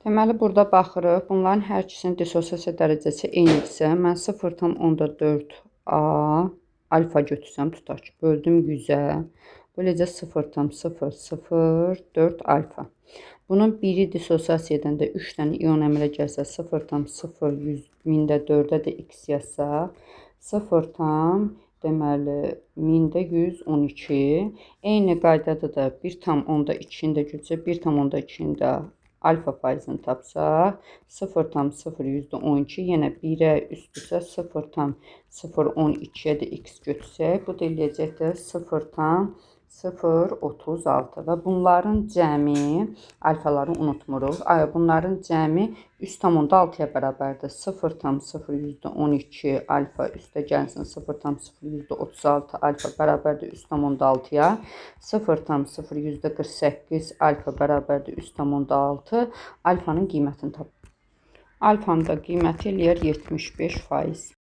Deməli, burada baxırıq. Bunların hər ikisinin dissosiasiya dərəcəsi eynidirsə, mən 0,4A alfa götürsəm, tutaq ki, böldüm 100-ə. Böyləcə 0,004 alfa. Bunun biri dissosiasiya edəndə 3 dənə ion əmələ gəlsə, 0,0100-də 4-ə də x yazsaq, 0,1000-112. Eyni qaydada da 1,2-ni də götürsək, 1,2-ni də alfa faizini tapsaq, 0,0112, yenə 1-ə üstdürsə 0,012-yə də x götürsək, bu da eləyəcəkdir 0,036 və bunların cəmi, alfaları unutmuruq, bunların cəmi 3,6-ya bərabərdir. 0,012 alfa üstə gəlsin 0,036 alfa bərabərdir 3,6-ya, 0,048 alfa bərabərdir 3,6, alfanın qiymətini tapır. Alfanın da qiyməti eləyər 75%.